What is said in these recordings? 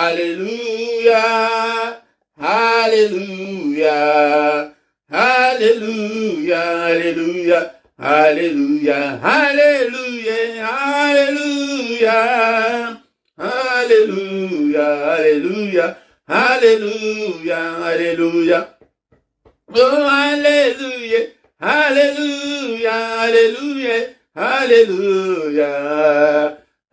Alléluia, Alléluia, Alléluia, Alléluia, Alléluia, Alléluia, Alléluia, Alléluia, Alléluia, Alléluia. Oh, Alléluia, Alléluia, Alléluia, Alléluia,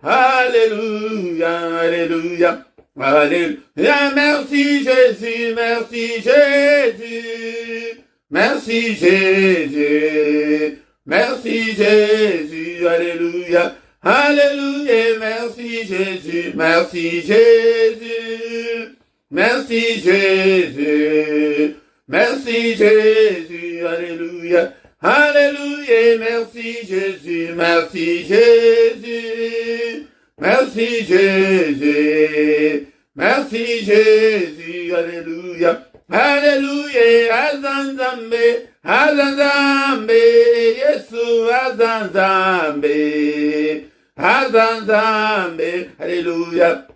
Alléluia, Alléluia, Alléluia. Merci Jésus, merci Jésus, merci Jésus, merci Jésus, Alléluia, Alléluia, merci Jésus, merci Jésus, merci Jésus. Merci Jésus, alléluia, alléluia, merci Jésus, merci Jésus, merci Jésus, merci Jésus, alléluia, alléluia, azanzambe, azanzambe, Yesu, azanzambe, azanzambe, alléluia,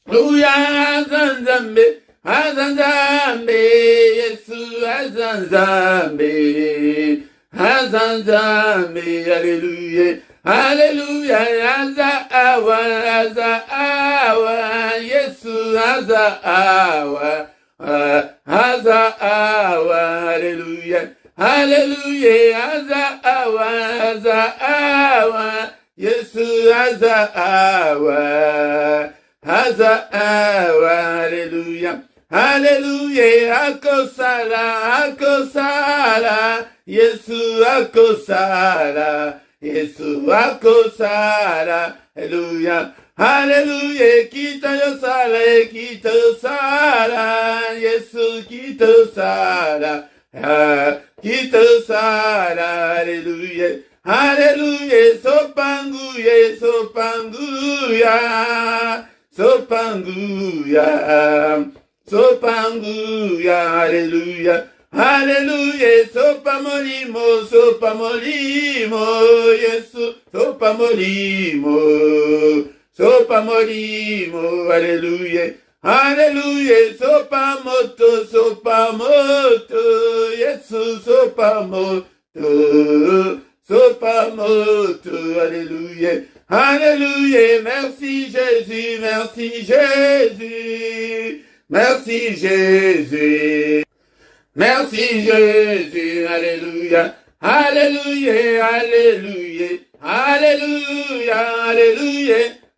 alléluia, azanzambe. Azanzambe, Yesu, Azanzambe, Azanzambe, Alléluia, Alléluia, Azaawa, Azaawa, Yesu, Azaawa, Azaawa, Alléluia, Alléluia, Azaawa, Azaawa, Yesu, Azaawa, Azaawa, Alléluia. Alléluia, akosala, akosala, Yesu akosala, Yesu akosala, Alléluia, Alléluia, kita yosala, Yesu kita sala, Alléluia, Alléluia, sopanguya, sopanguya, sopanguya. Sopanguya, alléluia, alléluia, sopamolimo, sopamolimo, Yesu, sopamolimo, sopamolimo, alléluia, alléluia, sopamoto, sopamoto, Yesu, sopamoto, sopamoto, alléluia, alléluia, merci Jésus, merci Jésus. Merci Jésus, merci Jésus, alléluia, alléluia, alléluia, alléluia,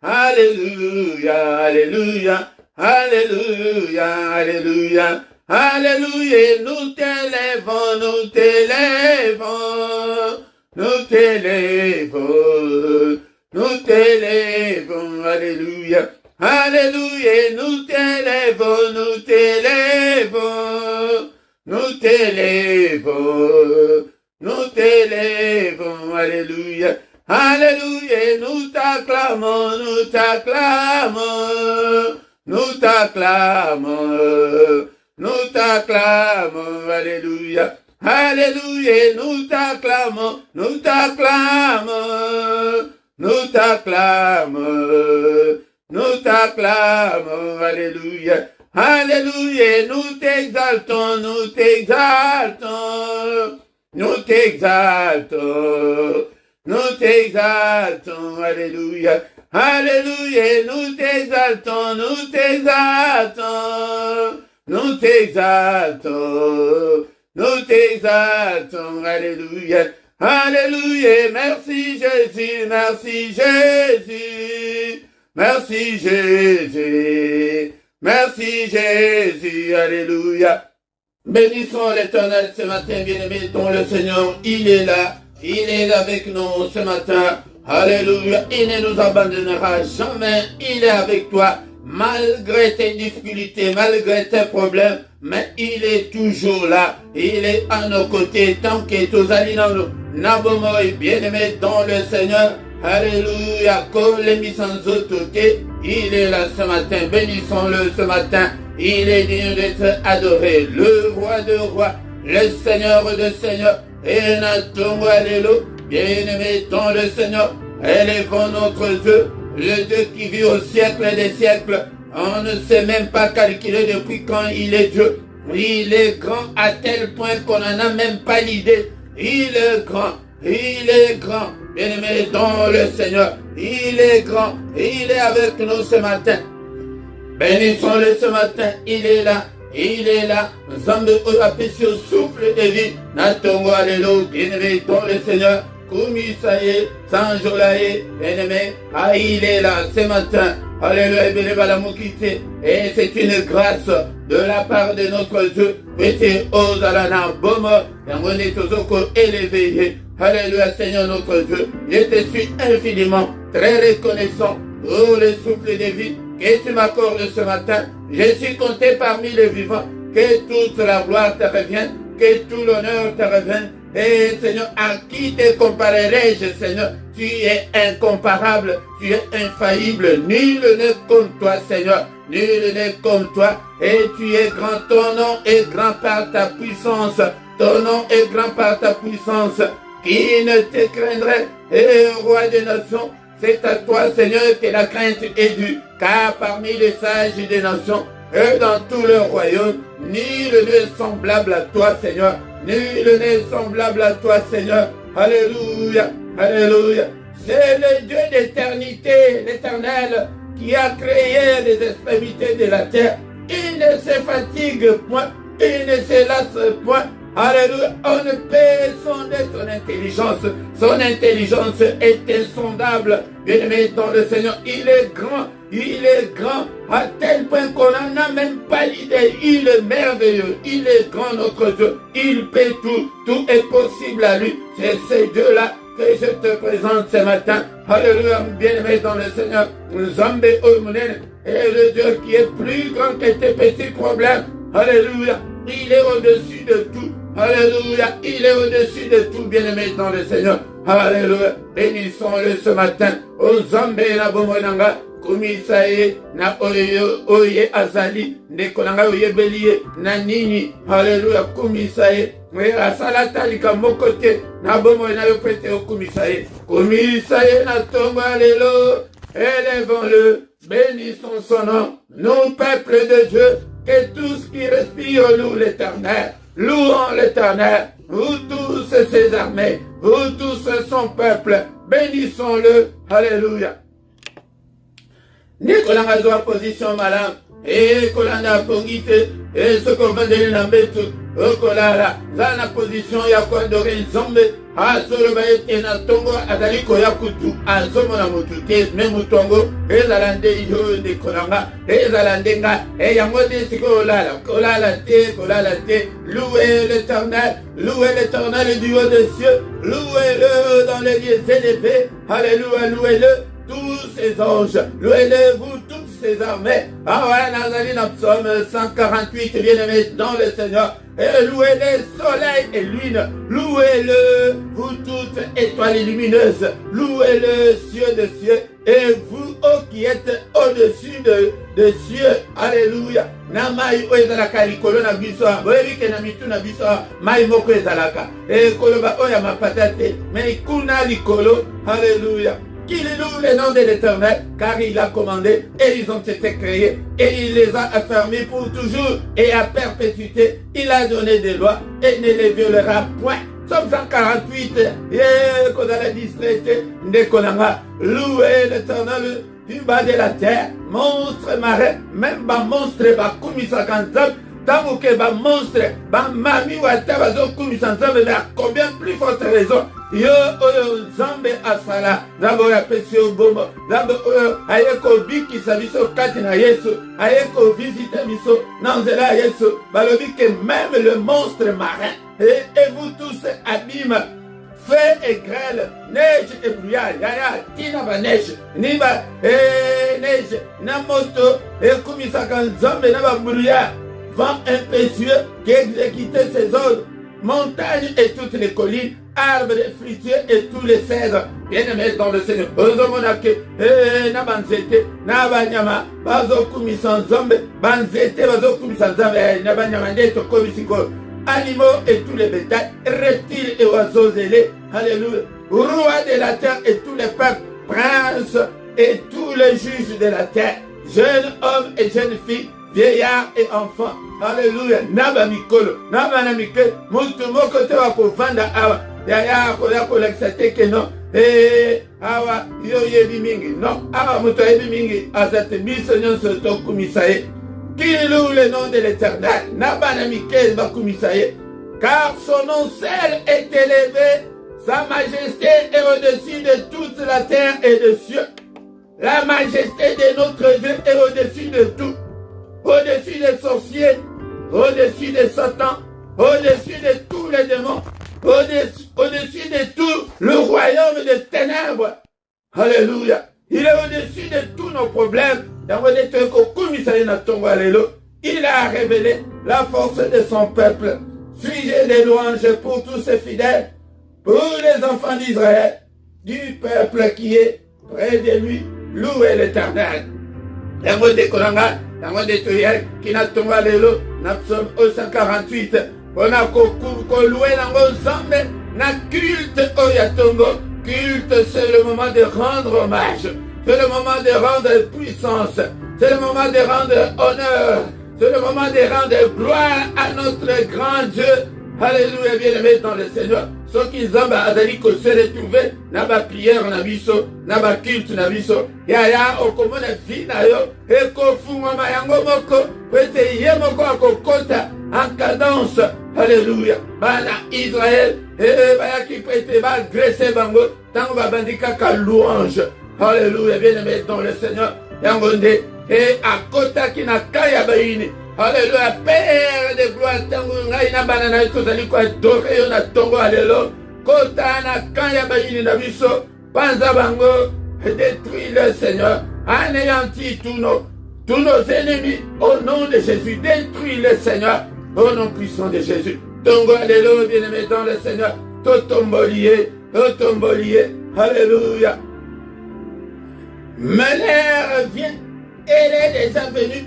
alléluia, alléluia, alléluia, alléluia, alléluia, nous t'élèvons, nous t'élèvons, nous t'élèvons, nous t'élèvons, alléluia. Alléluia, nous t'élèvons, nous t'élèvons, nous t'élèvons, nous t'élèvons, alléluia, alléluia, nous t'acclamons, nous t'acclamons, nous t'acclamons, nous t'acclamons, alléluia, alléluia, nous t'acclamons, nous t'acclamons, nous t'acclamons. Nous t'acclamons, alléluia, alléluia, nous t'exaltons, nous t'exaltons, nous t'exaltons, nous t'exaltons, alléluia, alléluia, nous t'exaltons, nous t'exaltons, nous t'exaltons, nous t'exaltons, alléluia, alléluia, merci Jésus, merci Jésus. Merci Jésus, merci Jésus, alléluia. Bénissons l'Éternel ce matin, bien-aimés, dont le Seigneur, il est là avec nous ce matin, alléluia. Il ne nous abandonnera jamais, il est avec toi, malgré tes difficultés, malgré tes problèmes, mais il est toujours là, il est à nos côtés, tant que tous allons dans nous. Nabomoi, bien-aimés, dans le Seigneur, alléluia, comme les mis sans autorité, il est là ce matin, bénissons-le ce matin, il est digne d'être adoré, le roi de rois, le Seigneur de seigneurs, et notre alléluia, bien-aimé dans le Seigneur, élevons notre Dieu, le Dieu qui vit au siècle des siècles, On ne sait même pas calculer depuis quand il est Dieu. Il est grand à tel point qu'on n'en a même pas l'idée. Il est grand. Il est grand. Bien-aimé dans le Seigneur. Il est grand. Il est avec nous ce matin. Bénissons-le ce matin. Il est là. Il est là. Zambe apprécie au souffle de vie. Natongo alléluia. Bien-aimé dans le Seigneur. Kumisaye, Sanjolaye, bien-aimé. Ah, il est là ce matin. Alléluia, Bénébalamukite. Et c'est une grâce de la part de notre Dieu. Mettez aux alana bomo. Yamone tozoko élevé. Alléluia, Seigneur notre Dieu. Je te suis infiniment très reconnaissant pour le souffle de vie que tu m'accordes ce matin. Je suis compté parmi les vivants. Que toute la gloire te revienne. Que tout l'honneur te revienne. Et Seigneur, à qui te comparerai-je, Seigneur? Tu es incomparable, tu es infaillible. Nul n'est comme toi, Seigneur. Nul n'est comme toi. Et tu es grand. Ton nom est grand par ta puissance. Ton nom est grand par ta puissance. Qui ne te craindrait? Et roi des nations, c'est à toi, Seigneur, que la crainte est due. Car parmi les sages des nations, et dans tout le royaume, nul n'est semblable à toi, Seigneur. Nul n'est semblable à toi, Seigneur. Alléluia, alléluia. C'est le Dieu d'éternité, l'Éternel, qui a créé les extrémités de la terre. Il ne se fatigue point, il ne se lasse point. Alléluia, on ne peut sonder son intelligence. Son intelligence est insondable. Bien-aimé dans le Seigneur, il est grand à tel point qu'on n'en a même pas l'idée. Il est merveilleux, il est grand notre Dieu. Il peut tout est possible à lui. C'est ce Dieu-là que je te présente ce matin. Alléluia, bien-aimé dans le Seigneur. Zambe Omunen est le Dieu qui est plus grand que tes petits problèmes. Alléluia, il est au-dessus de tout. Alléluia, il est au-dessus de tout, bien-aimé dans le Seigneur. Alléluia, bénissons-le ce matin. O Zambe na bomonanga, kumisaye na oye azali, nekonanga oye belie na nini. Alléluia, kumisaye. Mais à salata lika mokote na bomona yo pete o kumisaye. Kumisaye na tomba alléluia. Élevons-le, bénissons son nom. Nous, peuple de Dieu, que tout ce qui respire loue l'Éternel. Louons l'Éternel, vous tous ses armées, vous tous son peuple, bénissons-le, alléluia. Nikolanga zoa position malam, et kolanda pongite, et ce qu'on va donner dans betu, okolala, zana position ya kwa dore zombe, azolo ba ete na tongo azali koya kutu, azomo na motute, me mutongo, ezalande yo de kolanga, ezalande nga, et yango de siko kolala te, louez l'Éternel du haut des cieux, louez-le dans les lieux élevés, alléluia, louez-le, tous ses anges, louez-le vous toutes ses armées. Ah ouais, Nazali, dans Psaume 148, bien-aimé dans le Seigneur. Et louez-le soleil et lune, louez-le vous toutes étoiles lumineuses, louez-le cieux de cieux, et vous qui êtes au-dessus des cieux, alléluia. Na mai oezalaka likolo na biso, boyebi na mitu na biso, mai moko ezalaka. Et koloba oya mapatate, mais kuna likolo, alléluia. Qu'il loue le nom de l'Éternel, car il a commandé, et ils ont été créés, et il les a affermis pour toujours, et à perpétuité, il a donné des lois, et ne les violera point. Somme 148, et qu'on a la distraité, louez l'Éternel du bas de la terre, monstre marin, même ba monstre, ba kumisakanzab, tant que ba monstre, ba mami ou atabazo kumisanzab, mais à combien plus forte raison? Yo oyo Zambe asala Zambe ya pesi obomo Zambe oyo ayeko biki sa biso kati na Yesu ayeko visite biso na nzela ya Yesu balobi que même le monstre marin et vous tous abîmes feu et grêle neige et brouillard yaya tina ba neige ni ba neige na moto ekumisaka Nzambe na ba brouillard vent impétueux qui exécutait ses ordres montagnes et toutes les collines, arbres et fruitiers et tous les cèdres. Bien-aimés dans le Seigneur. Ozomonake, na banzete, na banyama, bazokumisa Nzambe, banzete, bazokumisa Nzambe, na banyama ndeto komisiko. Animaux et tous les bétails, reptiles et oiseaux ailés. Alléluia. Roi de la terre et tous les peuples, princes et tous les juges de la terre. jeunes hommes et jeunes filles, vieillards et enfants. Alléluia. Naba mikolo, naba na mike, mutu moko te wa kovanda awa. Yaya kola kola kisate ke no. Awa yo yebi mingi. Non, awa mutu yebi mingi. Azate biso nyonso to kumisaye. Qu'il loue le nom de l'Éternel. Naba na mike ba kumisaye. Car son nom seul est élevé. Sa majesté est au-dessus de toute la terre et des cieux. La majesté de notre Dieu est au-dessus de tout. Au-dessus des sorciers, au-dessus de Satan, au-dessus de tous les démons, au-dessus de tout le royaume des ténèbres. Alléluia. Il est au-dessus de tous nos problèmes. Il a révélé la force de son peuple. Suis-je des louanges pour tous ses fidèles, pour les enfants d'Israël, du peuple qui est près de lui. Louez l'Éternel. Yango de Kolanga, yango de Toyel, qui n'a tombé lelo, na psaume 148. On a loué nango ensemble, na culte oyatongo. Culte, c'est le moment de rendre hommage. C'est le moment de rendre puissance. C'est le moment de rendre honneur. C'est le moment de rendre gloire à notre grand Dieu. Alléluia, bien-aimés dans le Seigneur. Ceux qui zamba azali ko se retrouver na ba prière na biso, na ba culte na biso. Ya okomona vie na yo e ko fuma mayango moko, pete ye moko akokota en cadence. Alléluia. Bana Israël baya ki pete ba graisser bango tango ba bandika ka louange. Alléluia, bien-aimés dans le Seigneur. Yangonde et akota ki na kaya baini. Alléluia, Père de gloire, tango ngai na banana tozali ko adorer yo na tongo alléluia. Kota na kanya bayini na biso, panza bango, détruis le Seigneur, anéantis tous nos ennemis au nom de Jésus, détruis le Seigneur au nom puissant de Jésus. Tongo alléluia, bien-aimé dans le Seigneur, totombolié, alléluia. Mais l'heure vient, elle est déjà venue.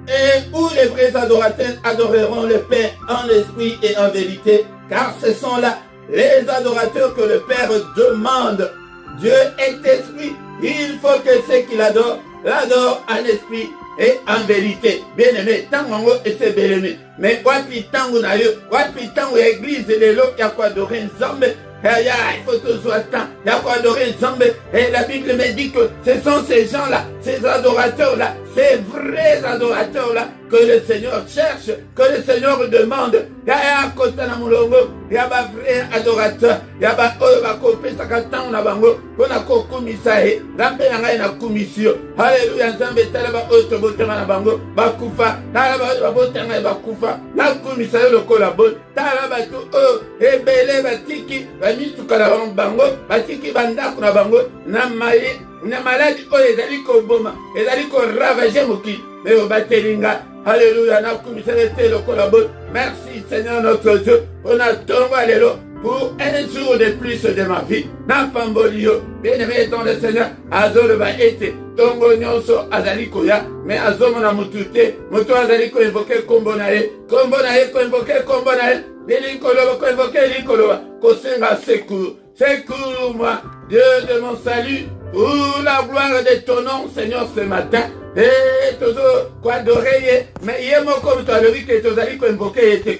Et où les vrais adorateurs adoreront le Père en esprit et en vérité, car ce sont là les adorateurs que le Père demande. Dieu est esprit, il faut que ceux qui l'adorent en esprit et en vérité. Bien-aimé, tango et c'est bien-aimé. Mais wapi tango na yo, wapi tango église de l'eau, il y a quoi adorer ensemble. Il faut que ce soit temps. Il y a quoi adorer ensemble. Et la Bible me dit que ce sont ces gens-là, ces adorateurs-là, ces vrais adorateurs-là que le Seigneur cherche, que le Seigneur demande. Il y a un côté dans mon logo, il y a un vrai adorateur, il y a un copé, ça quand na bango, on a commissaire, rampe na commission. Alléluia, nzambe talaba autre botema na bango, bakufa, talaba botema bakufa, na commissaire le collabore, talaba to ebele batiki, bamitukala bango, batiki bandako na bango, na maladie ezali koboma, ezali koravager mokili, mais au batelinga. Alléluia, na commissaire le collabore. Merci Seigneur notre Dieu, on a tombé alléluia pour un jour de plus de ma vie. Na pambolio, bien-aimé dans le Seigneur, azolo ba ete, tongo nyonso azali koya, mais azomo na mutute, mutu azali ko invoquer kombo na ye, ko invoquer kombo na ye, belikolo ko invoquer likolo, ko senga secours moi, Dieu de mon salut, pour la gloire de ton nom, Seigneur, ce matin. Et toujours quoi adorer, mais il y a mon comme tu as vu que tu as dit qu'on invoquer, que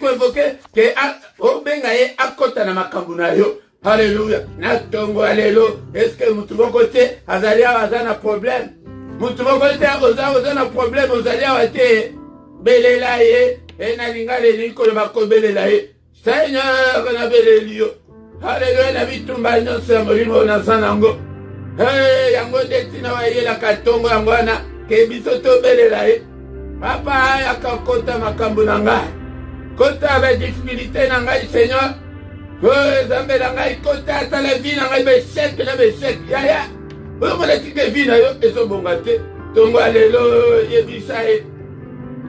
au bengaye à côté de ma cambunayo. Alléluia. Natongo alléluia. Est-ce que mon côté azalia azana problème? Mon côté azana problème, azalia ate belelaye et nalinga les liko le makobelelaye. Seigneur, on a belelio. Alléluia, la vie tomba non c'est molimo na sanango. Hey, yango detina wa yela katongo yangwana. Que bisoto belela e papa yakakota makambo na ngai kota ba difficulté na ngai Seigneur zambe na ngai kota ata la vie na ngai beshek yaya oyo molati ke vie na yo ezobonga te tongo alelo yebisa e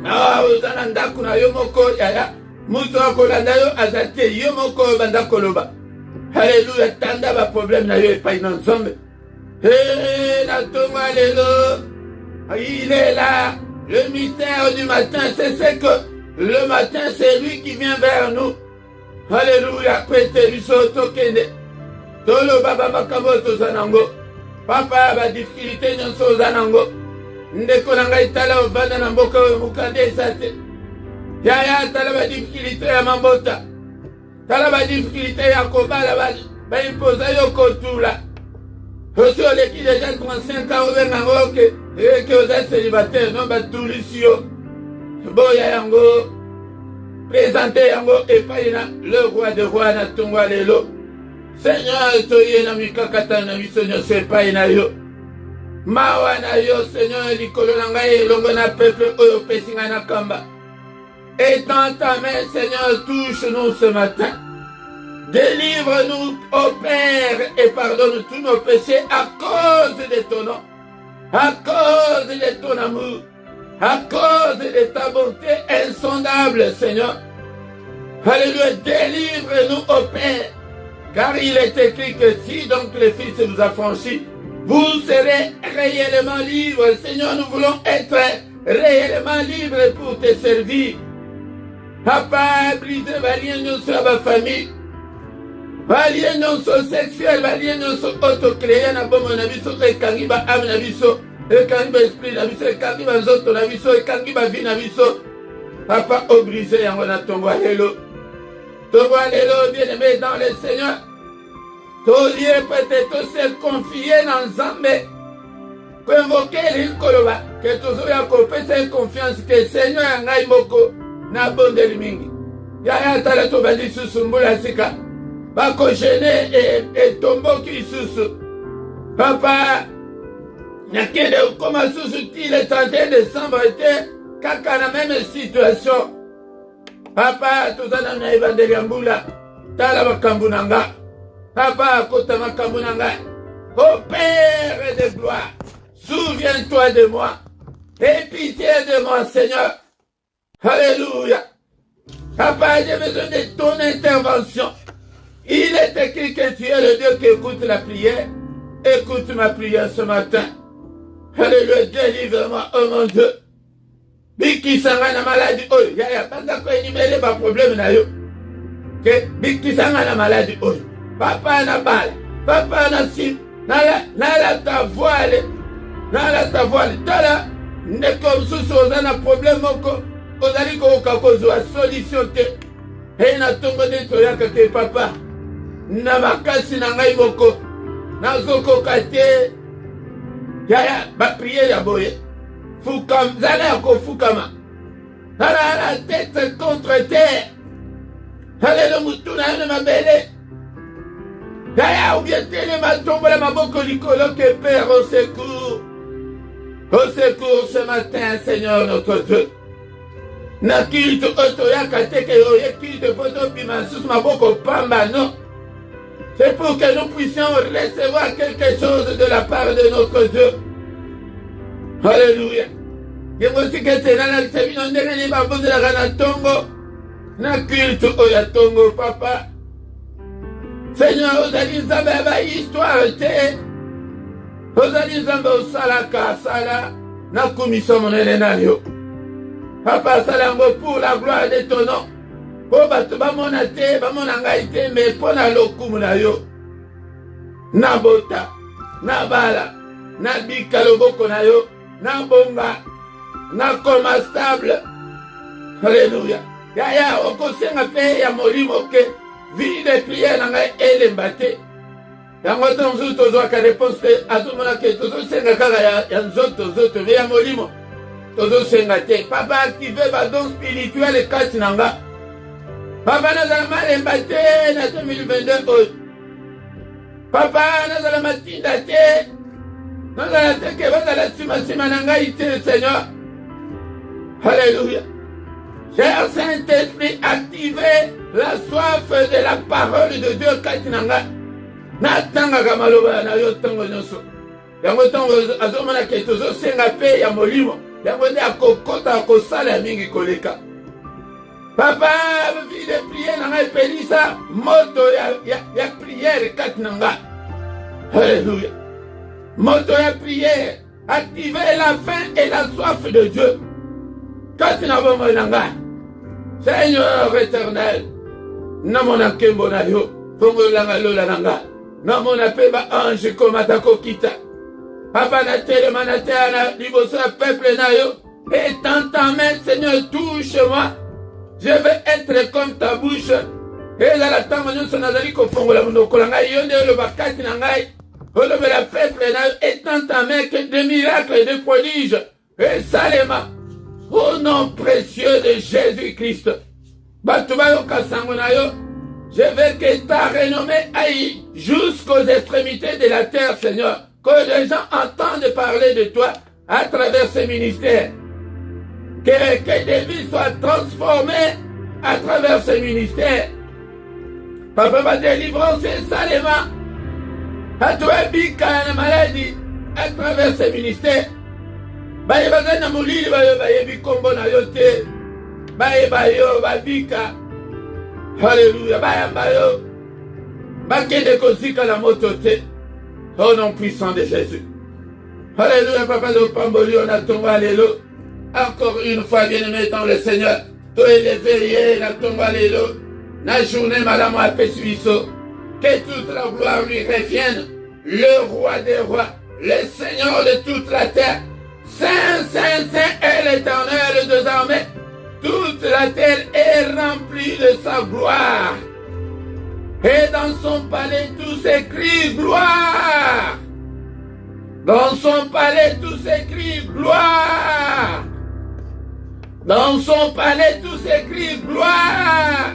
ozana ndako na yo moko yaya mutu akolanda yo aza te yo moko banda koloba Alléluia, tanda ba problème na yo epai na nzambe na tongo alelo. Il est là, le mystère du matin, c'est ce que le matin, c'est lui qui vient vers nous. Alléluia, kwete biso tokende. Tolo baba makabo to zanango. Papa ba difficulté nyonso zanango. ndeko na ngai tala ovanda na mboka oyo mokanda eza te. Yaya tala badifficulté ya mabota, tala badifficulté ya kobala baimpoza yo kotula. Osi oleki deja 35 ans obengango ke oza célibataire no batulisi yo. Boya yango présente yango epai na le roi de roi na tongwa lelo. Seigneur toye na mikakata na biso nyonso epai na yo. Mawa na yo Seigneur likolo na ngai elongo na peuple oyo opesi ngai na kamba. Étends ta main Seigneur, touche-nous ce matin. Délivre-nous, ô Père, et pardonne tous nos péchés à cause de ton nom, à cause de ton amour, à cause de ta bonté insondable, Seigneur. Alléluia, délivre-nous, ô Père, car il est écrit que si donc le Fils nous a franchis, vous serez réellement libres. Seigneur, nous voulons être réellement libres pour te servir. Papa, brise les liens sur ma famille. Balie nyonso sexuel, balie nyonso autocréé na bomo na biso, ekangi ba âme na biso, ekangi ba esprit na biso, ekangi ba nzoto na biso, ekangi ba vie na biso. Papa, obrisé yango na tongo lelo. Tongo lelo, bien-aimé dans le Seigneur. Tolié peut-être se confier dans Nzambe. Convoquer l'ilkoloba, que tozo ya kopesa confiance que Seigneur ngai moko na bondeli mingi. Ya tala to bandi susumbula sika. Bako gêné et tomboki susu. Papa, nakende comment susu-t-il le 31 décembre était kaka na même situation. Papa, tozana na evangeli ambula. Tala makambu nanga. Papa, kota makambu nanga. Ô Père de gloire, souviens-toi de moi. Aie pitié de moi, Seigneur. Alléluia. Papa, j'ai besoin de ton intervention. Il est écrit que tu es le Dieu qui écoute la prière. Écoute ma prière ce matin. Alléluia, délivre-moi, oh mon Dieu. Biki sanga na maladie. Oh, yaya, banda ko énumérer ma problème na yo. Que biki sanga na maladie. Oh, papa na bala, papa na sim, na ta voile, na ta voile. Tala, ne comme sous na problème moko. Ozali ko kakozwa solution te. Et na tongo de toyaka ke papa. Na makasi na ngai moko nazokoka te yaya bapriere ya boye fukam zala ya kofukama zala la tête contre terre alelo mutu na yo na mabele yaya obietele matombola maboko likolo ke Père au secours ce matin Seigneur notre Dieu na kilte otoyaka te ke oye kilte poto bima susu maboko pamba non. C'est pour que nous puissions recevoir quelque chose de la part de notre Dieu. Alléluia. Et aussi que c'est là que c'est une dernière babose de la gana tongo. Na culte oya tongo papa. Seigneur, ozali nzambe ba histoire te. Ozali nzambe osalaka sala na kumisa monene na yo. Papa salango pour la gloire de ton nom. Po bato bamona te, bamona ngai te, mais po na lokumu na yo. Na bota, na bala, na bika loboko na yo, na bonga, na koma stable. Alléluia. Yaya, okosenga pe ya molimo ke, vie de prière na ngai elemba te. Yango tonzu tozwaka réponse te, azomona ke tozosenga kaka ya nzoto zoto, ve ya molimo. Tozosenga te. Papa active ba don spirituel kati na nga. Papa nazala malemba te na 2022 oyo. Papa nazala matinda te. Nazala te ke bazala sima na ngai te Seigneur. Alléluia. Cher Saint-Esprit, activez la soif de la parole de Dieu kati na ngai. Natangaka maloba na yo ntango nyonso. Yango ntango azomona ke tozosenga pe ya molimo. Yango nde akokota akosala mingi koleka. Papa, vie de prière na ngai pelisa moto ya prière kati na ngai. Alléluia. Moto ya prière. Activez la faim et la soif de Dieu. Kati na bomoi na ngai. Seigneur éternel. Namona kembo na yo. Fongo langa lola na ngai. Namona pe ba ange komata kokita. Papa na telema na terre na liboso ya peuple na yo. Et dans ta main, Seigneur, touche-moi. Je veux être comme ta bouche. Et là, la temps, nous sommes allés au fond de la monoko. Le bakati nangai. Le peuple est dans ta main que des miracles et des prodiges. Et salema. Au nom précieux de Jésus-Christ. Batubayo kasangunayo. Je veux que ta renommée aille jusqu'aux extrémités de la terre, Seigneur. Que les gens entendent parler de toi à travers ce ministère. Que des vies soient transformées à travers ce ministère. Papa, ma délivrance est salement. À toi, bika la maladie à travers ce ministère. Baye baza na mulili bayo baye bikombo na yote. Baye bayo babika. Alléluia. Baye bayo. Bakende kozika la motote. Au nom puissant de Jésus. Alléluia, papa de Pamboli, on a tombé alléluia. Encore une fois, bien-aimé dans le Seigneur. Toi élevé, la tombé alléluia. La journée, madame, a fait suisseau. Que toute la gloire lui revienne. Le roi des rois, le Seigneur de toute la terre. Saint, Saint, Saint est l'Éternel des armées. Toute la terre est remplie de sa gloire. Et dans son palais, tout s'écrit gloire. Dans son palais, tout s'écrit gloire. Dans son palais, tout s'écrit gloire.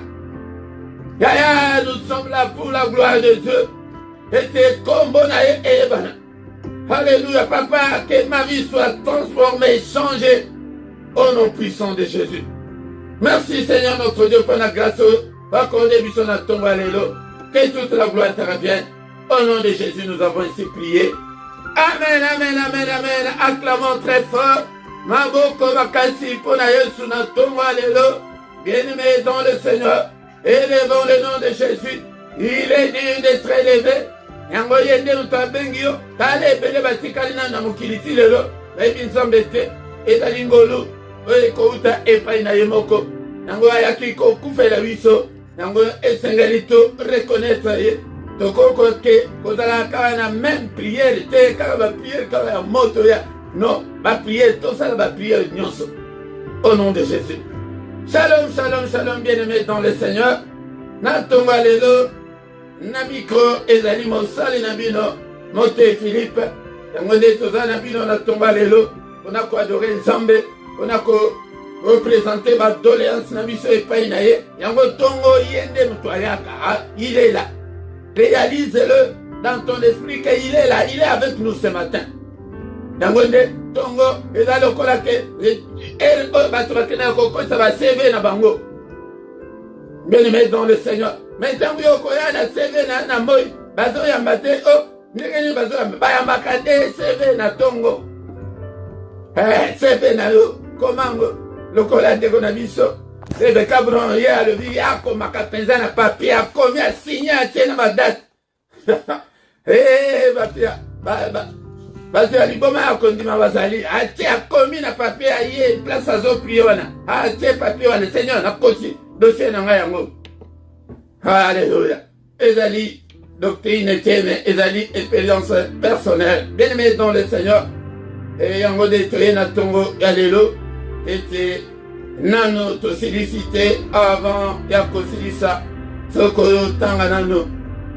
Yaya, nous sommes là pour la gloire de Dieu. Et c'est comme Bonaï et Evan. Alléluia, papa, que ma vie soit transformée, changée au nom puissant de Jésus. Merci Seigneur notre Dieu pour la grâce. Accordez son tombe, alléluia. Que toute la gloire te revienne. Au nom de Jésus, nous avons ainsi prié. Amen, amen, amen, amen. Acclamons très fort. Maboko bakasi pona Yesu na tombe, alléluia. Bien-aimés dans le Seigneur, élevons le nom de Jésus. Il est digne d'être élevé. Yango yende utabengio. Tale bele batikali na mukiliti lelo. Baby nzambete. Ezali ngolu. Oye kouta epai na yemoko. Yango ayaki ko kufela biso. Yango esengalito reconnaître ye. Tokoko ke kozala kaka na même prière. Te kaka ba prière kaka ya moto ya. Non, ba prière tout ça ba prière nyonso. Au nom de Jésus. Shalom, shalom, shalom, bien-aimés dans le Seigneur. Natonga lelo. Na micro ezali mosali na bino mote Philippe yango nde toza na bino na tomba lelo mpona koadore Nzambe mpona korepresente badoléance na biso epai na ye yango ntongo ye nde moto ayaka il est là, réalise-le dans ton esprit que il est là, il est avec nous ce matin yango nde ntongo eza lokola ke ere oyo bato bakendaka kokosa baseve na bango bien-aimé dans le Seigneur. Maintenant, vous avez CV na moi, bazo yambate oh, ndenge bazo bayambaka de CV na tongo. CV na yo komango lokola de na biso. Ebe kabron ya le bi yako makapenza na papier akomi a signé a tiena ma date. Papier Bazali liboma ya kondima bazali a tia komi na papier aye place azo prier wana. A tia papier wana Seigneur na kosi dossier na ngai yango. Alléluia. Ezali doctrine thème, ezali expérience personnelle. Bien-aimé dans le Seigneur. Et yango de toye na tongo alléluia. Et nano to félicité avant ya kosilisa. Soko tanga nano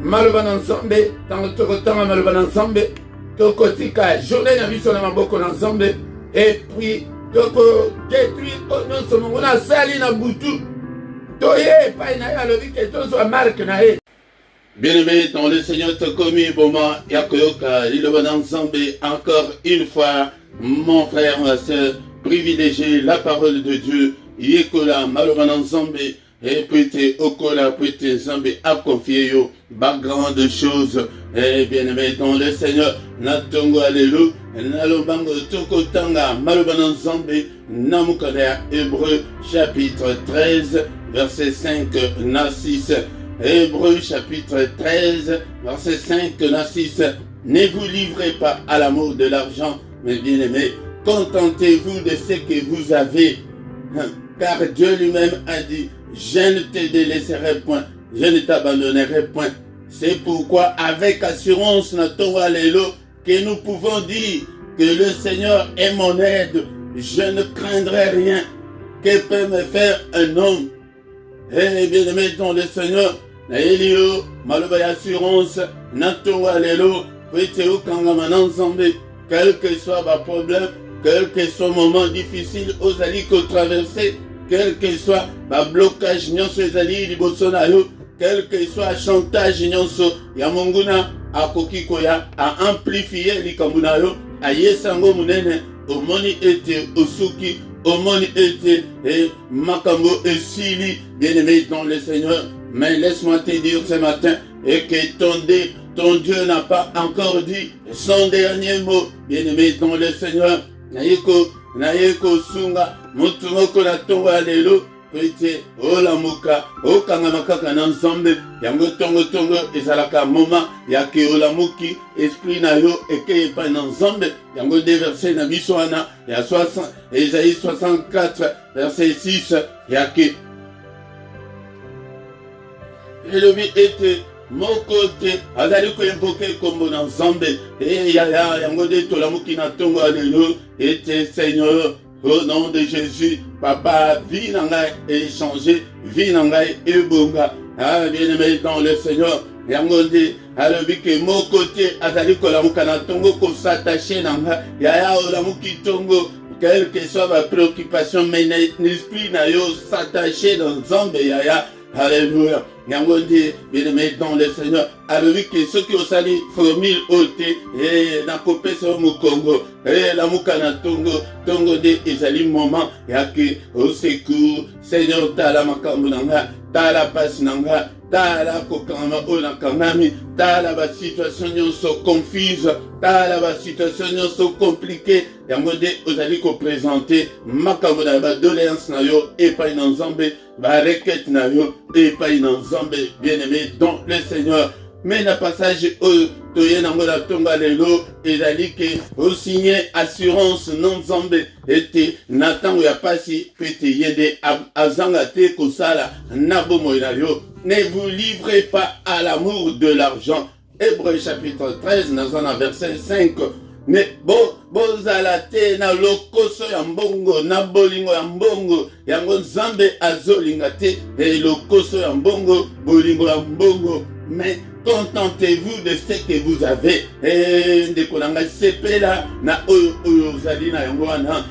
maloba ensemble, tango toko tanga maloba ensemble. Toko tika journée na biso na maboko ensemble. Et puis toko détruire non somo na sali na butu. Bien-aimé dans le Seigneur, Tokomi, Boma, Yakoyoka, Liloban ensemble, encore une fois, mon frère, ma soeur, privilégier la parole de Dieu, Yekola, Maloban ensemble, et puis Okola, puis ensemble, à confier yo, pas grande chose, et bien-aimé dans le Seigneur, Natongo, Alléluia, Nalobango, Tokotanga, Maloban ensemble, Namukadea, Hébreu, chapitre 13, verset 5, na 6. Hébreu chapitre 13, verset 5, na 6. Ne vous livrez pas à l'amour de l'argent, mes bien-aimés. Contentez-vous de ce que vous avez. Car Dieu lui-même a dit, je ne te délaisserai point, je ne t'abandonnerai point. C'est pourquoi avec assurance, que nous pouvons dire que le Seigneur est mon aide, je ne craindrai rien. Que peut me faire un homme? Eh bien aimé dans le Seigneur, na elio maloba ya assurance na tonga lelo pete okanga ensemble, quel que soit ma problème, quel que soit moment difficile ozali ko traverser, quel que soit ma blocage nyonso ezali liboso na yo, quel que soit chantage nyonso ya monguna akoki koya a amplifier likambo na yo ayesango munene omoni ete osuki omoni ete makambo esili. Bien-aimé dans le Seigneur, mais laisse-moi te dire ce matin et que ton Dieu n'a pas encore dit son dernier mot. Bien-aimé dans le Seigneur, naiko sunga mutu moko na tonga lelo pete olamuka okanga makaka na nzambe yango tongo ezalaka moment ya ke olamuki esprit na yo eke pa na nzambe yango de verset na biso wana ya 60 Esaïe 64 verset 6 ya ke elobi ete moko te azali koinvoke kombo na nzambe yango de tolamuki na tongo lelo ete Seigneur. Au nom de Jésus, Papa, vie n'a pas échangé, vie n'a pas ébonga. Ah, bien-aimé dans le Seigneur, yangonde, alobi que mon côté, azali kolamuka na tongo ko s'attacher nanga, yaya olamuki tongo, quelle que soit ma préoccupation, mais l'esprit na yo s'attacher dans Zambé, yaya. Alléluia. Yangondi, bien-aimé dans le Seigneur. Alobi que ceux qui ont sali formule ôté, et na kopé sur mon Congo, et la mukana tongo de ezali moment, yaki au secours, Seigneur, tala makambu nanga, tala passe nanga, tala kokama ona kanami, tala ba situation nyonso confuse, tala ba situation nyonso compliquée, yangondi ozali ko présenter makambu na ba doléance na yo et pas in Nzambe, ba requête na yo et pas in Nzambe, bien-aimé dans le Seigneur. Mais le passage où toye nango la tonga lelo ezali ke o signé assurance non Nzambe ete natango ya pasi pete yende azanga te kosala na bomoi na yo. Ne vous livrez pas à l'amour de l'argent. Hébreux chapitre 13 dans un verset 5. Ne bozala te na lokoso ya mbongo na bolingo ya mbongo yango Nzambe azolinga te lokoso ya mbongo bolingo ya mbongo. Mais contentez-vous de ce que vous avez. Ndekolanga sepela na oyo ozali na yango wana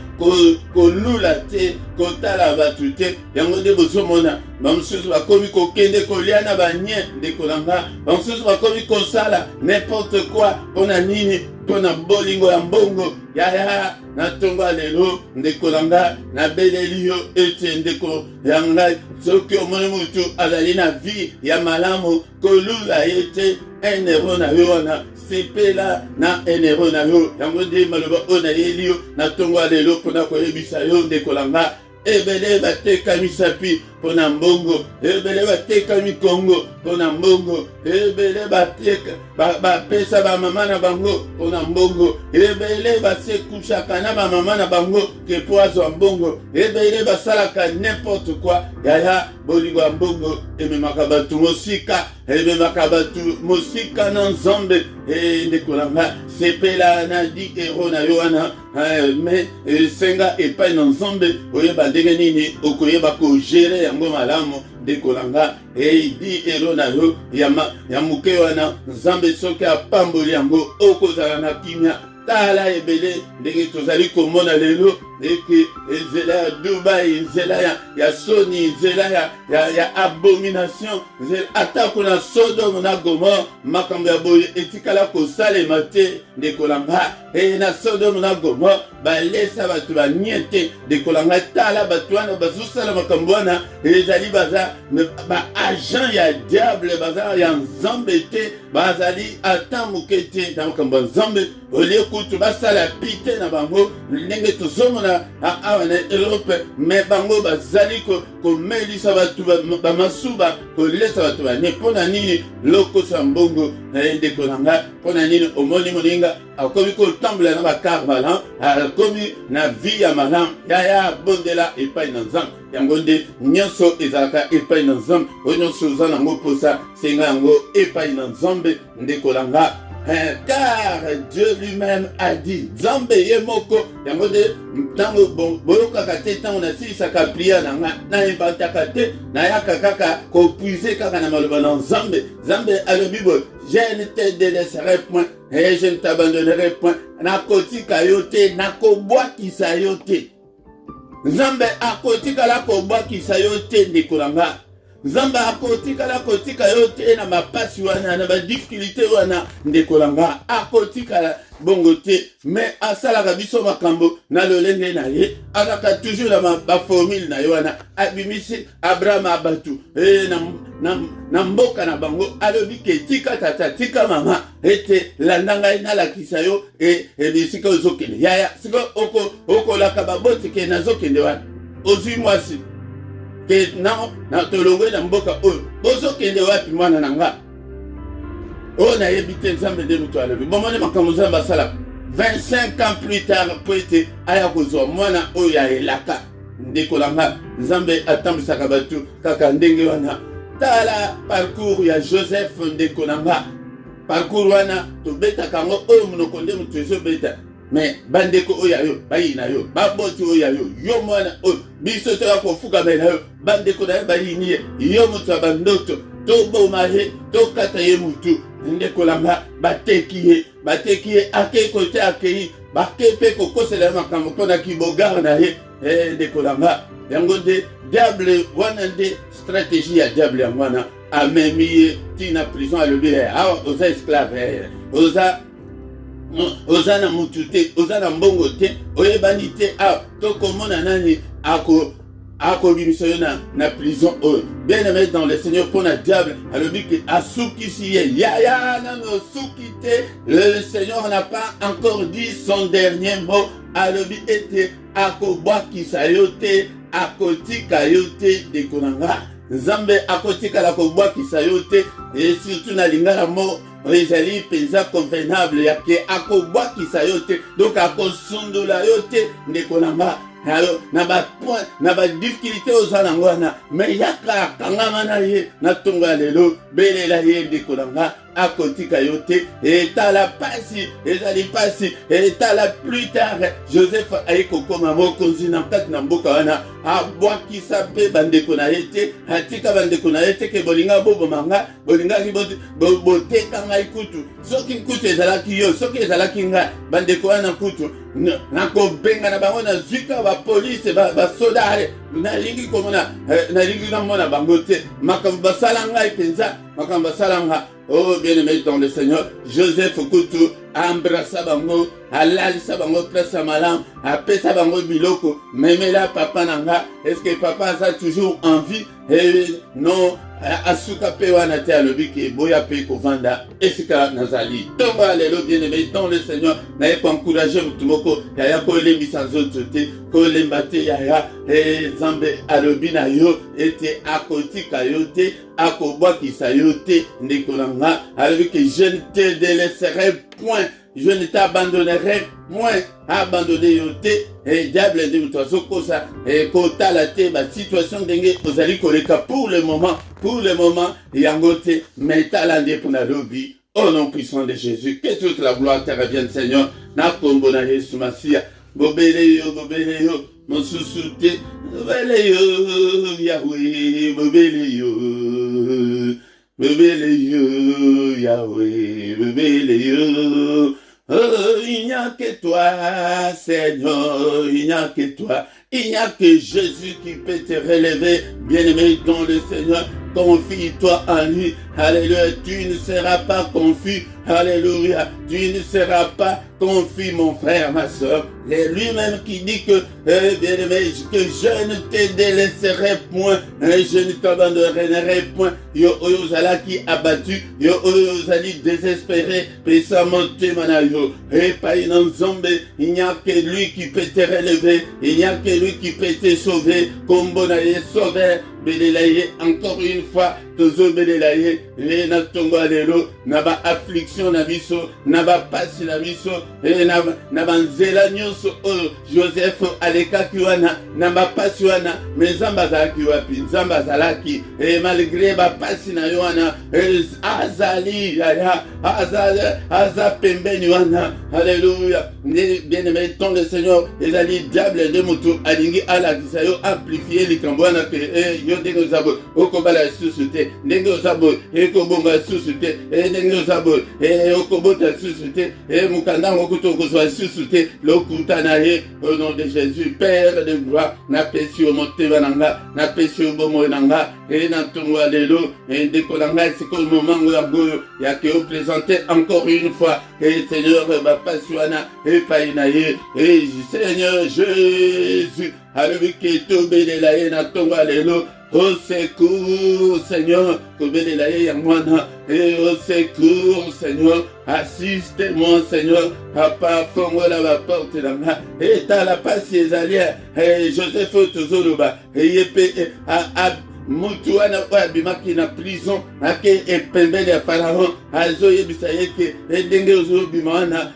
kolula te kotala batu te yango nde bozomona bamosusu bakomi kokende kolia na banye ndekolanga bamosusu bakomi kosala n'importe quoi mpona nini mpona bolingo ya mbongo yaya na tongo lelo ndekolanga na beleli yo ete ndeko ya ngai soki omoni mutu azali na vie ya malamu kolula ye te un euro na yo wana sepela na un euro na yo yango nde maloba oyo nayeli yo na tongo lelo mpona koyebisa yo ndekolanga ebele batekami sapi mpona mbongo ebele batekami kongo mpona mbongo ebele bapesa bamama na bango mpona mbongo ebele basekushaka na bamama na bango ke po azwa mbongo ebele basalaka n'importe quoi yaya bolingo ya mbongo ememaka bato mosika ememaka bato mosika na Nzambe ndekolanga sepela na 10 euro na yo wana mais senga epai na Nzambe oyeba ndenge nini okoyeba kogere yango malamu ndekolanga 10 euro na yo ya moke wana Nzambe soki apamboli yango okozala na kimia tala ebele ndenge tozali komona lelo eke nzela ya Dubai nzela ya soni nzela ya abomination atako na Sodome na Gomorre makambo ya boye etikala kosalema te ndekolanga na Sodome na Gomorre balesa bato banie te ndekolanga tala bato wana bazosala makambo wana ezali baza baagent ya diable baza ya Nzambe te bazali ata moke te na makambo ya Nzambe olie kutu basala pite na bango ndenge tozomona awa na Europe me bango bazali komelisa bato bamasuba kolesa bato bane mpona nini lokoso ya mbongo ndeko na nga mpona nini omoni moninga akomi kotambola na bakar malam akomi na vie ya malam yaya bondela epai na Nzambe yango nde nyonso ezalaka epai na Nzambe oyo nyonso oza nango mposa senga yango epai na Nzambe ndeko na nga car Dieu lui-même a dit, Nzambe ye moko, yango de, tango boyoka kate, tango na si saka priya na inventaka te, na yaka kaka, ko puise kaka na maloba na Nzambe, Nzambe alobi bo, je ne te délaisserai point, et je ne t'abandonnerai point, na kotika yo te, na kobwakisa yo te. Nzambe akotika la kobwakisa yo te ndikolanga. Nzambe akotika la kotika yo te na mapasi wana na ba difficulté wana ndekolanga akotika la bongo te mais asalaka biso makambo na lolenge na ye alaka toujours na ba formule na yo wana abimisi Abraham abatu na mboka na bango alobi ke tika tata tika mama ete landanga na lakisa yo bisika ozokende yaya siko oko la kababoti ke nazokende wana ozwi mwasi ke na tolongwe na mboka oyo bozokende wapi mwana na nga oyo nayebi te Nzambe nde mutu alobi bomone makambo Nzambe asala 25 ans plus tard po ete aya kozwa mwana oyo ya elaka ndeko na nga Nzambe atambwisaka bato kaka ndenge wana tala parcours ya Joseph ndeko na nga parcours wana tobetaka yango oyo monoko nde mutu ezobeta mais bandeko oyayo bayina yo baboti oyayo yo mwana oyo biso toya kofuka bena yo bandeko na yo bayini yo mutu ya bandoto toboma ye tokata ye mutu ndeko langa bateki ye ake kote akei bake mpe kokosela makambo mpona kibogare na ye ndeko langa yango nde diable wana nde stratégie ya diable yango wana amemi ye tina prison alobi awa oza esclave oza na mutu te oza na mbongo te oyebani te tokomona nani akobimisa yo na prison oyo bien aimé dans le Seigneur mpona diable alobi ke asukisi ye yaya nano osuki te le Seigneur n'a pas encore dit son dernier mot alobi ete akobwakisa yo te akotika yo te ndeko na nga Nzambe akotikala kobwakisa yo te et surtout na lingala mo ezali penza convenable yake akobwakisa yo te donc akosundola yo te ndeko na nga na ba difficulté oza nango wana me yaka akangama na ye na ntongo ya lelo belela ye ndeko na nga akotika yo te etala pasi ezali pasi etala plus tard Joseph aye kokoma mokonzi na kati na mboka wana abwakisa mpe bandeko na ye te atika bandeko na ye te ke bolinga bobomanga bolingaki boteka ngai kutu soki kutu ezalaki yo soki ezalaki ngai bandeko wana kutu nakobenga na bango na zwika bapolisi basodare nalingi komona bango te makambo basala ngai mpenza makambo basala nga oh bien-aimé dans le Seigneur Joseph kutu embrassa bango alalisa bango place ya malamu apesa bango biloko memela papa nanga est-ce que papa aza toujours en vie non asuka pe wana te alobi ke boya pe kovanda esika nazali ntongo ya lelo bien-aimé dans le Seigneur naye koencourage mutu moko yaya kolembisa nzoto te kolemba te yaya Nzambe alobi na yo ete akotika yo te akobwakisa yo te ndeko na nga alobi ke je ne te délaisserai point je ne t'abandonnerai point abandonné yo te diable nde mutu azokosa kotala te basituation ndenge ozali koleka pour le moment yango te mais tala nde mpona lobi au nom puissant de Jésus que toute la gloire te revienne Seigneur na kombo na Yesu Masia bobele yo mosusu te bobele yo Yahweh bobele yo Yahweh bobele yo. Oh, il n'y a que toi, Seigneur, il n'y a que toi. Il n'y a que Jésus qui peut te relever, bien-aimé dans le Seigneur. Confie-toi en lui. Alléluia. Tu ne seras pas confus. Alléluia. Tu ne seras pas confus, mon frère, ma soeur. C'est lui-même qui dit que, bien-aimé, que je ne te délaisserai point. Je ne t'abandonnerai point. Yo ozalaki abattu. Yo ozali désespéré. Pesa monte manayo. Et pas une Nzambe. Il n'y a que lui qui peut te relever. Il n'y a que lui qui peut te sauver. Comme bonaye sauveur. Bélélaye encore une fois tozobelela ye na tongo lelo na ba affliction na biso na ba pasi na biso na banzela nyonso oyo Joseph alekaki wana na ba pasi wana me Nzambe azalaki wapi Nzambe azalaki malgré ba pasi na yo wana azali aza pembeni wana. Alléluia. Bien-aimé ton le Seigneur ezali diable de moto alingi alakisa yo amplifier likambo wana ke yo ndenge ozabo okobala susu te ndenge ozabo ekobonga susu te ndenge ozabo okobota susu te mukanda ngokuto kozwa susu te lokuta na ye au nom de Jésus. Père de gloire napesi yo motema nanga napesi yo bomoi nanga na tongo lelo ndeko nanga siko momango ya boyo ya ke o présenter encore une fois Seigneur bapasi wana epai na ye Seigneur Jésus alléluia ke tobelela ye na tongo lelo. Au secours, Seigneur, kobelela ye yangwana. Au secours, Seigneur, assiste-moi, Seigneur. Papa, fongola la porte là. Et t'as la passe Ezalia. Joseph Tozoloba. Et yepe mutu wana abimaki na prison ake pembeni ya Pharaon azoyebisa ye ke ndenge ozobima wana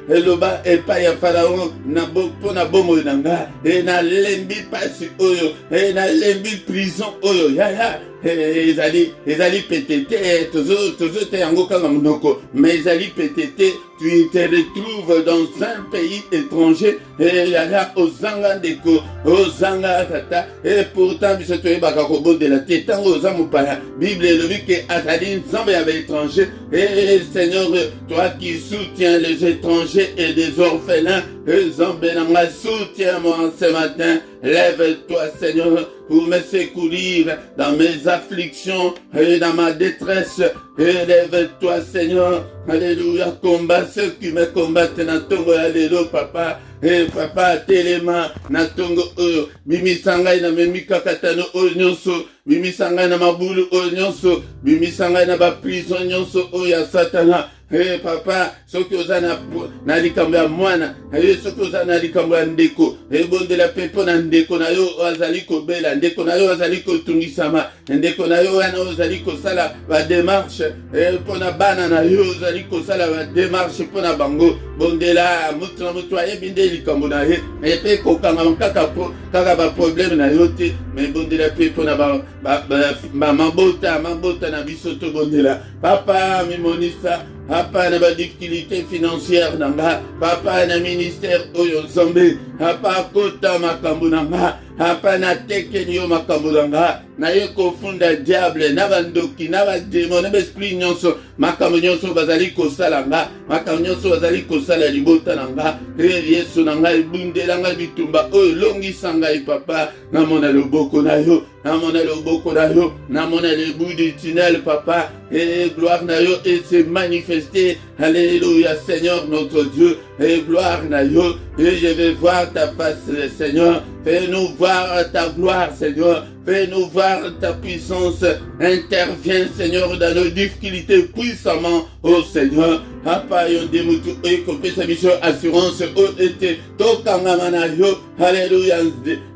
eloba epai ya Pharaon mpona bomoi na nga nalembi pasi oyo nalembi prison oyo yaya ezali petete tozote yango kanga monoko mais ezali petete. Tu te retrouves dans un pays étranger yaya ozanga ndeko ozanga tata et pourtant biso toyebaka kobondela te ntango oza mopaya Bible elobi ke azali Nzambe ya baétranger. Et Seigneur, toi qui soutiens les étrangers et des orphelins, Nzambe nanga soutiens-moi ce matin. Lève-toi, Seigneur, pour me secourir dans mes afflictions et dans ma détresse. Et lève-toi, Seigneur. Alléluia. Combat ceux qui me combattent. Natongo, alléluia, papa. Et papa, telema, natongo, bimisangai na memika katano, nyonso, bimisangai na mabulu, nyonso, bimisangai na ba prison, nyonso, ya satana. Papa, soki oza na likambo ya mwana, soki oza na likambo ya ndeko, bondela pepo na ndeko na yo azali kobela, ndeko na yo azali kotungisama, ndeko na yo wana ozali kosala ba démarche, pona bana na yo ozali kosala ba démarche pona bango, bondela mutu na mutu ayebi nde likambo na ye, epe kokanga kaka ba problème na yo te, mais bondela pepo na mabota na biso to bondela. Papa mimonisa papa na ba difficulté financière nanga, papa na ministère oyo Nzambe, papa kota makambo nanga, papa na tekeli yo makambo nanga, na ye kofunda diable na bandoki na ba démon na ba esprit nyonso makambo nyonso bazali kosala nga, makambo nyonso bazali kosala libota nanga, Yesu nanga ebundela nga bitumba oyo longisa ngai papa, namona loboko na yo, namona loboko na yo, namona le bout du tunnel papa, et gloire na yo et se manifester. Alléluia Seigneur notre Dieu, et gloire na yo, et je vais voir ta face Seigneur, fais-nous voir ta gloire Seigneur, fais-nous voir ta puissance, interviens Seigneur dans nos difficultés puissamment, oh Seigneur. Papa yo demutu ekopesa biso assurance o ete tokanga mana yo. Alléluia.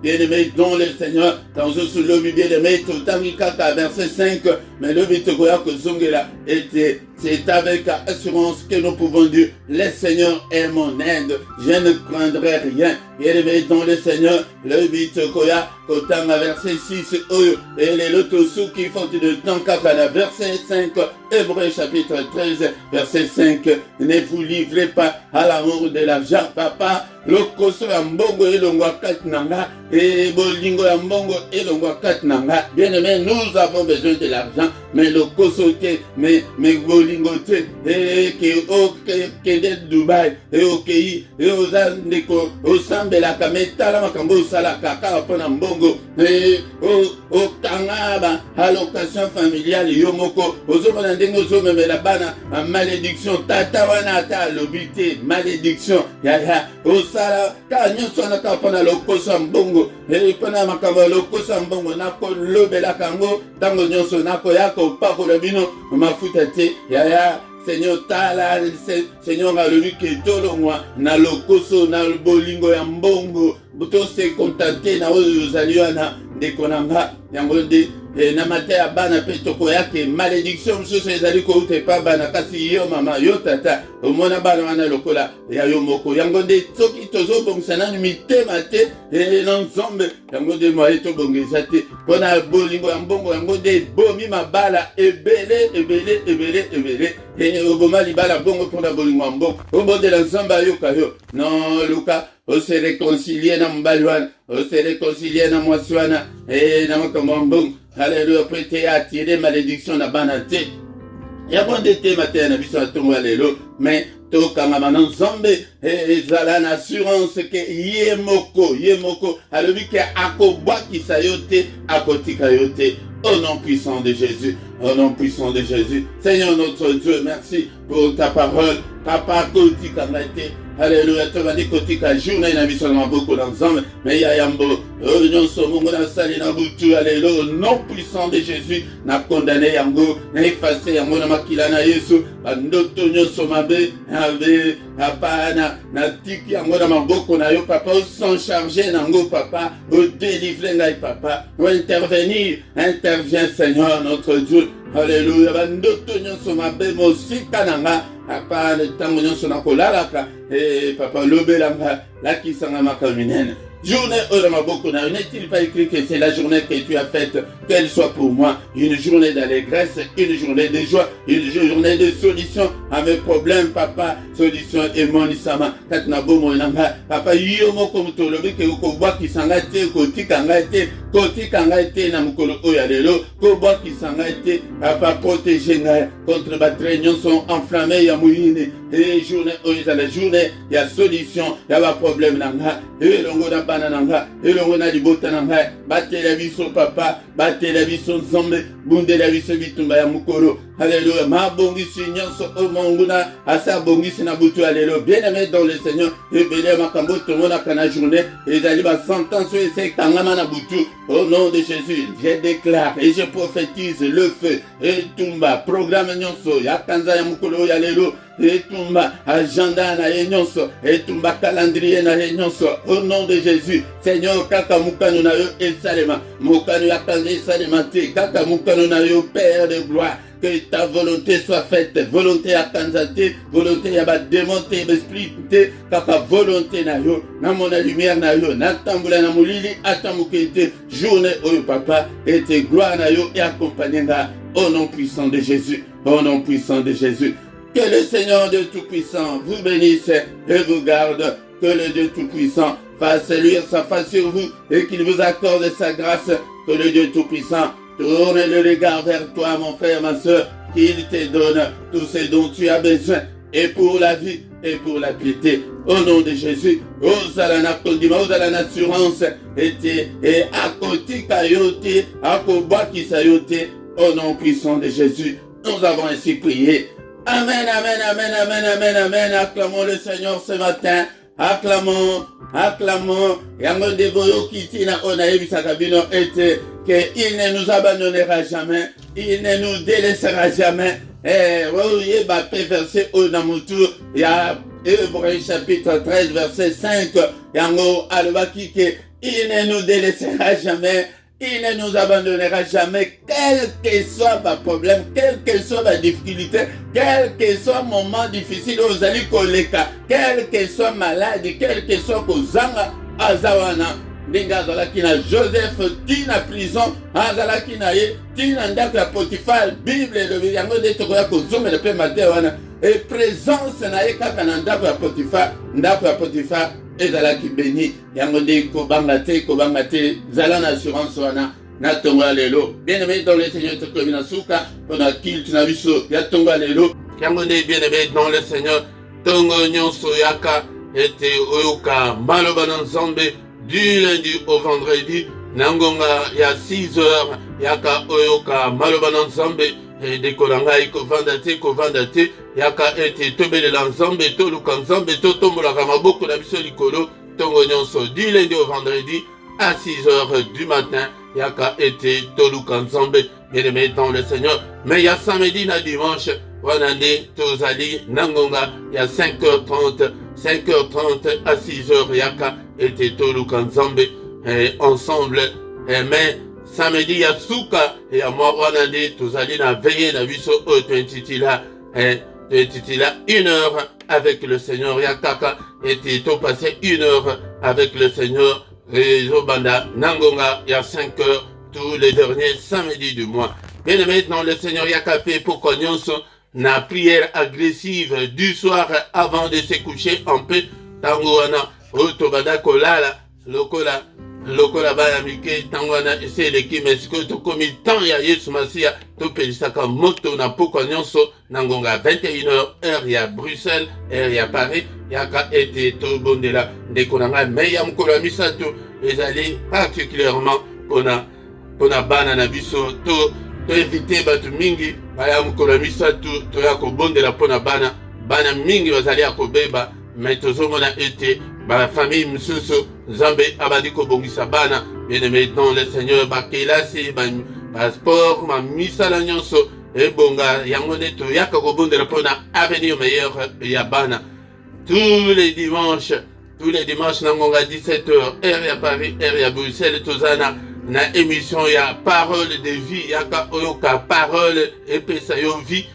Bien-aimé dans le Seigneur, dans ce lobby bien-aimé totangi kaka verset 5, mais le bitokoya kozongela était c'est avec assurance que nous pouvons dire le Seigneur est mon aide, je ne craindrai rien. Bien-aimé dans le Seigneur, le bitokoya kotanga verset 6 oyo et les lotosu qui font de temps kaka verset 5, Hébreux chapitre 13 verset 5. Ne vous livrez pas à l'amour de l'argent, papa. Lokoso ya mbongo elongwa kati nanga, et bolingo ya mbongo elongwa kati nanga. Bien aimé, nous avons besoin de l'argent, mais lokoso te, mais bolingo te, et que de Dubaï, et okei, et ozandeko, osambela kametala makambo sala kaka pona mbongo, et okangaba allocation familiale yomoko, ozomona ndenge ozomemela bana malédiction, tata wana ata lobité, malédiction, yaya, osala ka nyonso na ka pona lokosa mbongo, e pona makambo lokosa mbongo na ko lobela kango tango nyonso na ko yako pakola bino mafuta te yaya. Seigneur tala Seigneur alobi ke tolongwa na lokoso na bolingo ya mbongo buto se contenter na oyo ozali wana ndeko nanga yango nde na mate ya bana pe tokoyake malédiction mosusu ezali kouta epa bana kasi yo mama yo tata omona bana wana lokola ya yo moko yango nde soki tozobongisa nanu mitema te na nzambe yango nde moye tobongisa te mpona bolingo ya mbongo yango nde ebomi mabala ebele oboma libala bongo mpona bolingo ya mbongo obondela nzambe ayoka yo non luka ose réconcilier na mobali wana ose réconcilier na mwasi wana na makambo ya mbongo Alléluia, po ete attirer malédiction na bana te yango nde te mateya na biso na ntongo ya lelo mais tokangama na nzambe ezala na assurance ke ye moko alobi ke akobwakisa yo te akotika yo te. Au nom puissant de Jésus, au nom puissant de Jésus. Seigneur notre Dieu, merci pour ta parole. Papa, kotika ngate. Alléluia, tu vas dire kotika journée na biso na maboko na nzambe. Mais ya yambo, nyonso mungu na sali na butu. Alléluia, au nom puissant de Jésus, na condamné yango, na effacé yango na makila na Yesu. Bandoto nyonso mabe, ave, apana, na tiki yango na maboko na yo papa. O s'en charger nango papa, o délivrer ngai papa, o intervenir. Interviens Seigneur notre Dieu. Alléluia. Bandoto nyonso mabe mosika nanga. Papa le tango nyonso na kolalaka. Papa lobelanga lakisanga makaminene. Journée Oramaboko, n'est-il pas écrit que c'est la journée que tu as faite, qu'elle soit pour moi une journée d'allégresse, une journée de joie, une journée de solution à mes problèmes, papa, solution et mon isama, katnabo monanga, papa, yomo comme tout le que koboa qui s'engage, koti kangate, na mukolo oyalelo, koboa qui s'engage, papa, protéger contre ma réunion sont enflammés, ya mouine, et journée, la journée, il y a solution, il y a problème, nanga, et l'ongo na banananga, elongo na libota nanga, batela biso papa, batela biso nzambe, bundela biso bitumba ya mukolo. Alléluia, ma bongisi nyonso o monguna, asa bongisi na butu alléluia. Bien-aimé dans le Seigneur, ebele makambo tomona kana journée, ezali ba sentence et kangama na butu. Au nom de Jésus, je déclare et je prophétise le feu et tumba programme nyonso ya kanza ya mukolo ya lelo. Etumba agenda na nyonso, etumba calendrier na nyonso. Au nom de Jésus, Seigneur, kaka mukano na yo esalema, mukano ya kanza esalema te, kaka mukano na yo Père de gloire. Que ta volonté soit faite, volonté à Kanzate, volonté à ba démonter l'esprit, kaka volonté na yo, na mona lumière na yo, na tambula na mulili, atamukete, journée oyo papa, et tes gloire na yo et accompagner au nom puissant de Jésus, au nom puissant de Jésus. Que le Seigneur de Tout-Puissant vous bénisse et vous garde, que le Dieu Tout-Puissant fasse luire sa face sur vous et qu'il vous accorde sa grâce, que le Dieu Tout-Puissant tourne le regard vers toi, mon frère, ma soeur, qu'il te donne tout ce dont tu as besoin, et pour la vie, et pour la piété. Au nom de Jésus, osala kondima, osala assurance, et à côté kayote, à koba kisayote, au nom puissant de Jésus, nous avons ainsi prié. Amen, amen, amen, amen, amen, amen. Acclamons le Seigneur ce matin. Acclamons, acclamons. Yango de boyo kitina onaïbisa kabino ete que il ne nous abandonnera jamais, il ne nous délaissera jamais. Oui, verset au Namutu, il y a Hébreux chapitre 13 verset 5. Yango alobaki que il ne nous délaissera jamais. Il ne nous abandonnera jamais, quel que soit ma problème, quel que soit ma difficulté, quel que soit moment difficile aux alikoleka, quel que soit maladie, quel que soit kozanga, azawana. Ndinga azalaki na Joseph tina prison, azalaki na ye tina ndako ya Potifar, Bible elobi yango nde tokoya kozongela mpe mateya wana. Et présence na ye kaka na ndako ya Potifar, ndako ya Potifar ezalaki béni. Yango nde kobanga te, zala na assurance wana na tongo ya lelo. Bien-aimé dans le Seigneur, tokomi na suka mpona kilte na biso ya tongo ya lelo. Yango nde bien-aimé dans le Seigneur, tongo nyonso yaka ete oyoka maloba na Nzambe du lundi au vendredi, nangonga ya 6 heures, yaka oyoka maloba na Nzambe, dekolanga kovanda te, yaka ete tobelela Nzambe, toluka Nzambe, totombolaka maboko na biso likolo, tongo nyonso, du lundi au vendredi, à 6 heures du matin, yaka ete toluka Nzambe, bien-aimé dans le Seigneur. Mais ya samedi na dimanche, wanande tozali nangonga ya 5h30 à 6h yaka ete toluka Nzambe ensemble. Mais samedi ya suka ya mwa wana nde tozali na veille na biso oyo tointitula une heure avec le Seigneur ya kaka ete topase une heure avec le Seigneur ezobanda nangonga ya 5 heures tous les derniers samedis du mois. Bien maintenant le Seigneur ya kapé pour nyonso na prière agressive du soir avant de se coucher en paix tango wana oyo tobanda kolala lokola bana mike tango wana eseleki mesiko tokomi temps ya Yesu Masiya topelisaka moto na pokwa nyonso na ngonga 21h heure ya Bruxelles heure ya Paris yaka ete tobondela ndeko na ngai me ya mokolo ya misato ezali particulièrement pona bana na biso toinvite bato mingi baya mokolo ya misato toya kobondela mpona bana mingi bazali ya kobeba me tozomona ete famille misusu Nzambe abandi kobongisa bana. Bien maintenant le Seigneur bakelasi sport misala nyonso ebonga yango nde toyaka kobondela mpona avenir meilleur ya bana. Tous les dimanches na ngonga 17h heure ya Paris heure ya Bruxelles tozana na émission ya parole de vie yaka oyoka parole epesa yo vie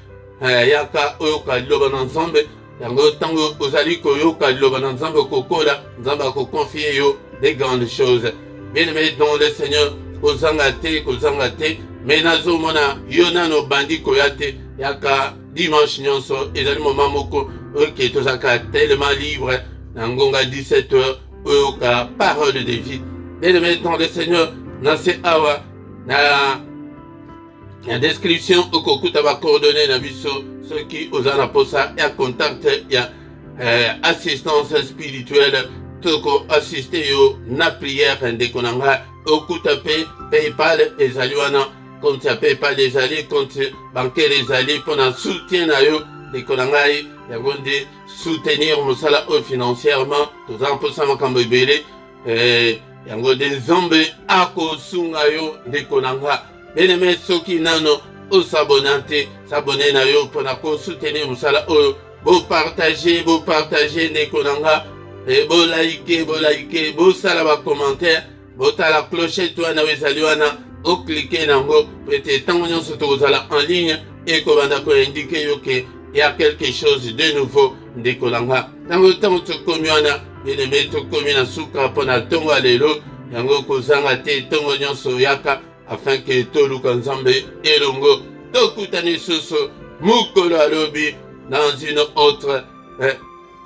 yaka oyoka liloba na Nzambe yango tango ozali koyoka liloba na Nzambe kokola Nzambe akoconfie yo des grandes choses. Bien-aimé dans le Seigneur kozanga te mais nazomona yo nano bandi koya te yaka dimanche nyonso ezali moment moko oke tozaka tellement libre na ngonga 17h oyoka parole de vie. Bien-aimé dans le Seigneur nase awa na description okokuta ba coordonnées na biso soki ozana posa ya contact ya assistance spirituelle toko assister yo na prière ndeko na nga okuta pe PayPal ezali wana compte ya PayPal ezali compte bancaire ezali mpona soutien na yo ndeko na ngai yango nde soutenir mosala oyo financièrement tozala mposa makambo ebele yango nde Nzambe akosunga yo ndeko na nga. Bien-aimé soki nano osabona te sabone na yo mpona kosoutenir mosala oyo bopartage ndeko na nga bolike bosala bacommentaire botala clochette wana ezali wana oklike nango pete ntango nyonso tokozala en ligne ekobanda koindike yo ke ya quelque chose de nouveau ndeko na nga. Ntango tokomi wana bien-aimé tokomi na suka mpona ntongo ya lelo yango kozanga te ntongo nyonso yaka afin que toluka Nzambe elongo tokutani susu mukolo alobi dans une autre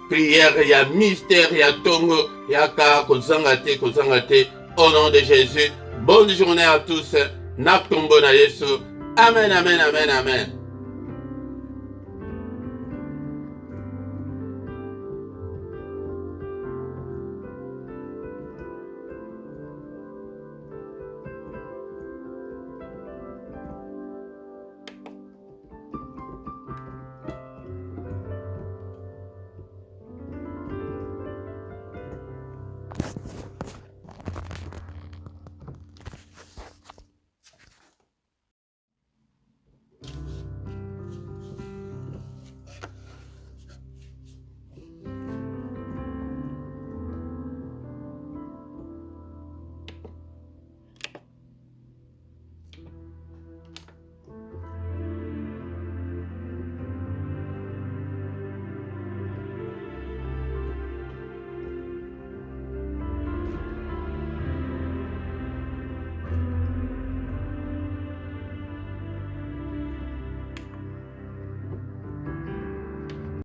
prière ya mystère ya tongo yaka kozanga te au nom de Jésus. Bonne journée à tous na kombo na Yesu. Amen.